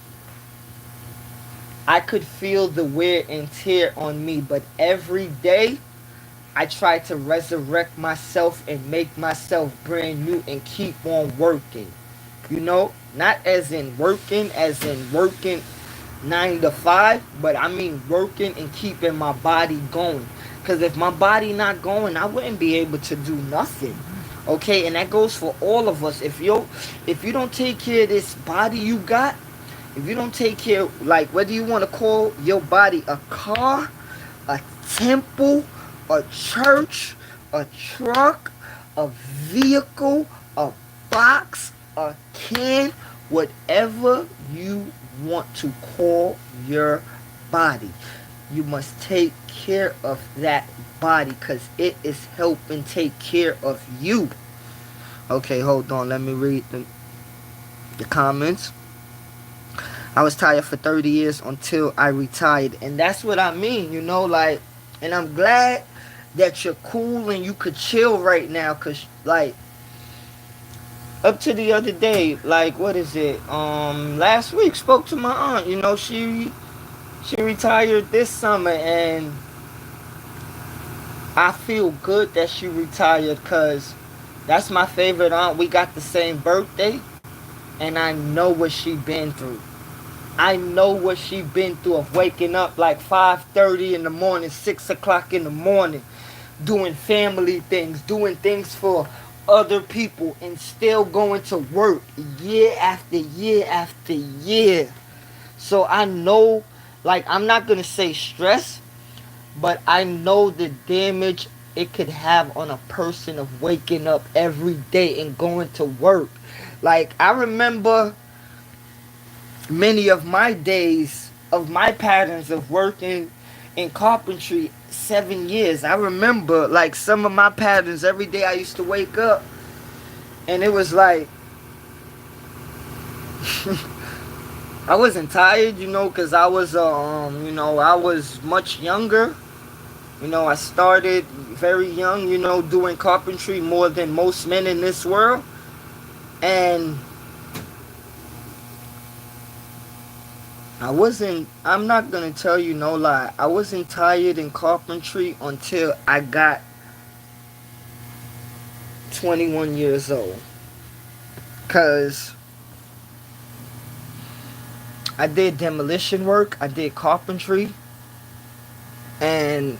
I could feel the wear and tear on me. But every day, I try to resurrect myself and make myself brand new and keep on working. Not as in working 9 to 5, but I mean working and keeping my body going. Because if my body not going, I wouldn't be able to do nothing. Okay, and that goes for all of us. If you don't take care of this body you got, if you don't take care, like whether you want to call your body a car, a temple, a church, a truck, a vehicle, a box, a can, whatever you want to call your body, you must take care of that body, because it is helping take care of you. Okay, hold on, let me read the comments. I was tired for 30 years until I retired. And that's what I mean, like, and I'm glad that you're cool and you could chill right now, because like up to the other day, like what is it, last week, spoke to my aunt. She retired this summer, and I feel good that she retired, because that's my favorite aunt. We got the same birthday, and I know what she been through. I know what she been through, of waking up like 5:30 in the morning, 6 o'clock in the morning, doing family things, doing things for other people, and still going to work year after year after year. So I know, like, I'm not going to say stress, but I know the damage it could have on a person of waking up every day and going to work. Like, I remember many of my days, of my patterns of working in carpentry 7 years. I remember like some of my patterns. Every day I used to wake up and it was like I wasn't tired, because I was I was much younger. I started very young, doing carpentry more than most men in this world. And I'm not going to tell you no lie. I wasn't tired in carpentry until I got 21 years old. Because I did demolition work, I did carpentry, and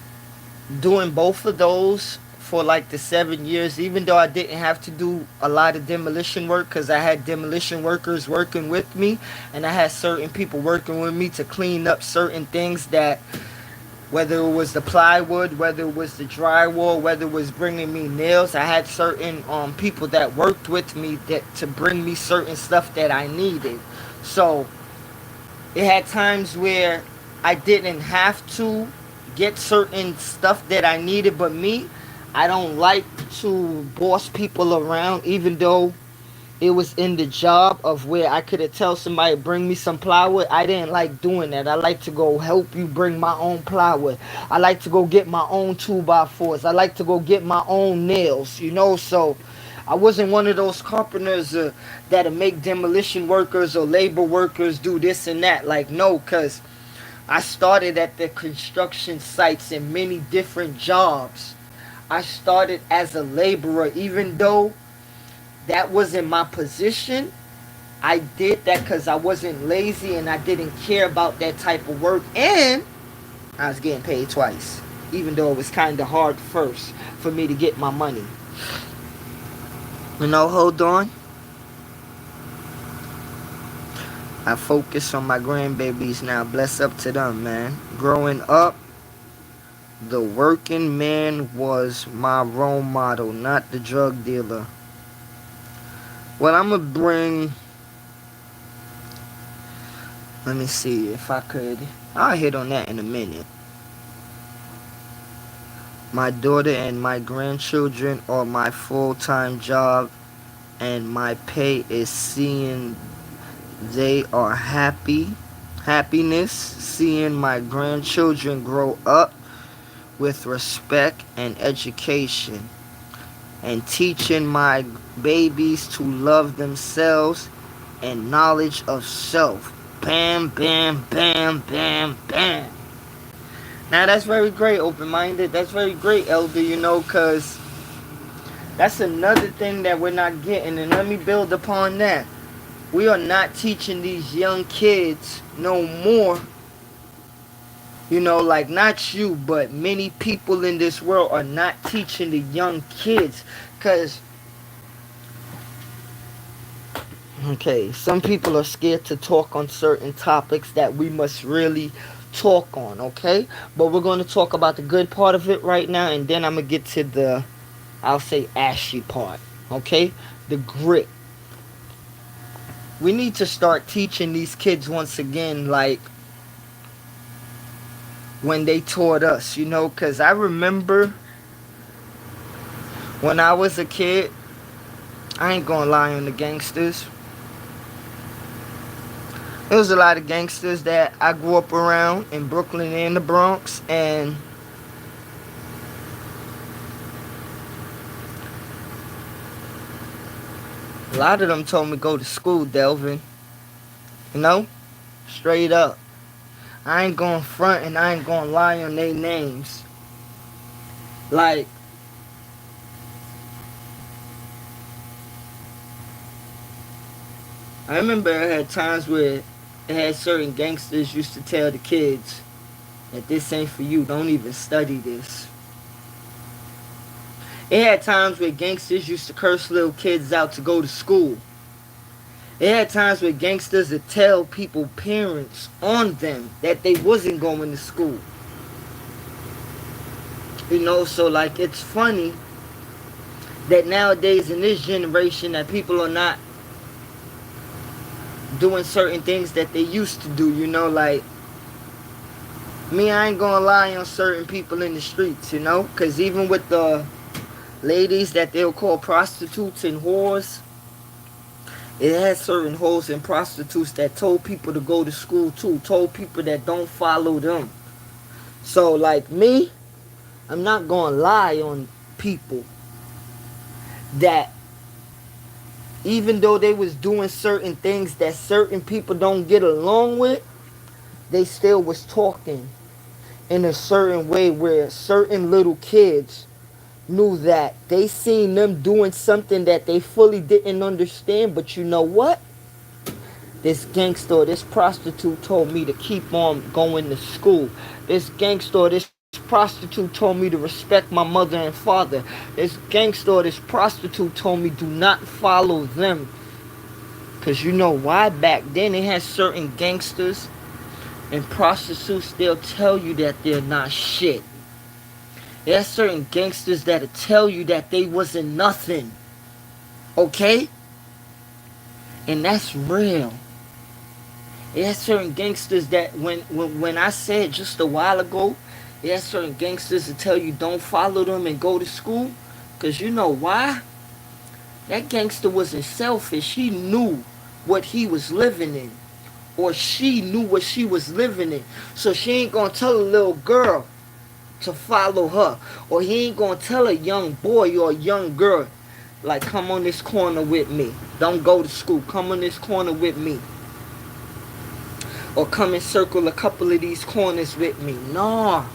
doing both of those for like the 7 years, even though I didn't have to do a lot of demolition work because I had demolition workers working with me and I had certain people working with me to clean up certain things, that whether it was the plywood, whether it was the drywall, whether it was bringing me nails, I had certain people that worked with me to bring me certain stuff that I needed. So it had times where I didn't have to get certain stuff that I needed, but me, I don't like to boss people around, even though it was in the job of where I could have tell somebody bring me some plywood. I didn't like doing that. I like to go help you bring my own plywood. I like to go get my own 2x4s. I like to go get my own nails, so I wasn't one of those carpenters that'll make demolition workers or labor workers do this and that. Like, no, because I started at the construction sites in many different jobs. I started as a laborer, even though that wasn't my position. I did that because I wasn't lazy and I didn't care about that type of work. And I was getting paid twice, even though it was kind of hard first for me to get my money. Hold on. I focus on my grandbabies now. Bless up to them, man. Growing up, the working man was my role model, not the drug dealer. Well, I'm going to bring... Let me see if I could... I'll hit on that in a minute. My daughter and my grandchildren are my full-time job, and my pay is seeing they are happiness, seeing my grandchildren grow up with respect and education, and teaching my babies to love themselves and knowledge of self. Bam, bam, bam, bam, bam. Now that's very great, open-minded. That's very great, elder, because that's another thing that we're not getting. And let me build upon that. We are not teaching these young kids no more. Like not you, but many people in this world are not teaching the young kids. Because, some people are scared to talk on certain topics that we must really talk on, okay? But we're going to talk about the good part of it right now, and then I'm going to get to the, I'll say, ashy part, okay? The grit. We need to start teaching these kids once again, like when they taught us, because I remember when I was a kid, I ain't gonna lie on the gangsters. There was a lot of gangsters that I grew up around in Brooklyn and the Bronx, and a lot of them told me go to school, Delvin. Straight up. I ain't gonna front and I ain't gonna lie on their names. Like, I remember I had times where it had certain gangsters used to tell the kids that this ain't for you, don't even study this. It had times where gangsters used to curse little kids out to go to school. It had times where gangsters would tell people, parents, on them that they wasn't going to school. So like it's funny that nowadays in this generation that people are not doing certain things that they used to do, like Me, I ain't gonna lie on certain people in the streets, you know? Because even with the ladies that they'll call prostitutes and whores, it has certain hoes and prostitutes that told people to go to school too, told people that don't follow them. So, like me, I'm not gonna lie on people that even though they was doing certain things that certain people don't get along with, they still was talking in a certain way where certain little kids knew that they seen them doing something that they fully didn't understand. But you know what? This gangster or this prostitute told me to keep on going to school. This gangster or this prostitute told me to respect my mother and father. This gangster or this prostitute told me do not follow them. Because you know why? Back then they had certain gangsters and prostitutes, they'll tell you that they're not shit. There's certain gangsters that'll tell you that they wasn't nothing. Okay? And that's real. There's certain gangsters that when I said just a while ago, there's certain gangsters that tell you don't follow them and go to school. Because you know why? That gangster wasn't selfish. He knew what he was living in. Or she knew what she was living in. So she ain't gonna tell a little girl to follow her. Or he ain't gonna tell a young boy or a young girl, like, come on this corner with me. Don't go to school. Come on this corner with me. Or come and circle a couple of these corners with me. Nah.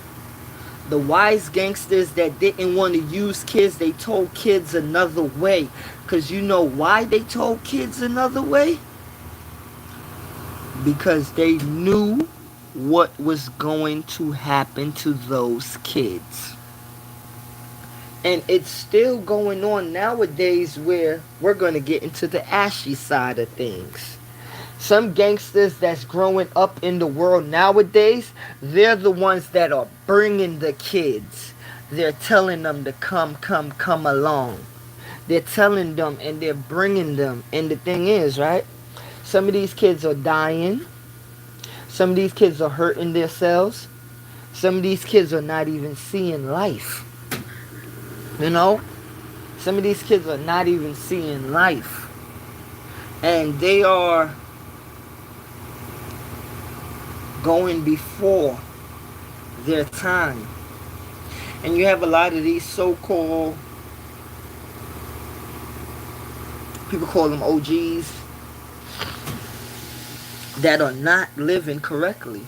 The wise gangsters that didn't want to use kids, they told kids another way. Because you know why they told kids another way? Because they knew what was going to happen to those kids. And it's still going on nowadays where we're going to get into the ashy side of things. Some gangsters that's growing up in the world nowadays, they're the ones that are bringing the kids. They're telling them to come along. They're telling them and they're bringing them. And the thing is, right? Some of these kids are dying. Some of these kids are hurting themselves. Some of these kids are not even seeing life. You know? Some of these kids are not even seeing life. And they are going before their time. And you have a lot of these so-called, people call them OGs, that are not living correctly.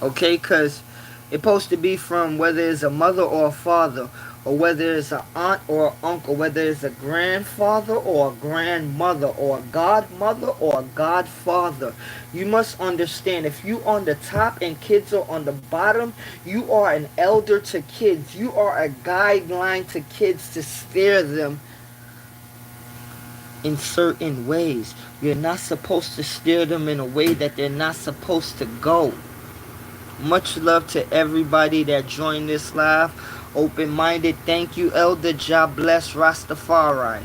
Okay? Because it's supposed to be from whether it's a mother or a father, or whether it's an aunt or an uncle, whether it's a grandfather or a grandmother, or a godmother or a godfather. You must understand, if you on the top and kids are on the bottom, you are an elder to kids. You are a guideline to kids to steer them in certain ways. You're not supposed to steer them in a way that they're not supposed to go. Much love to everybody that joined this live. Open-minded. Thank you, Elder. God bless Rastafari.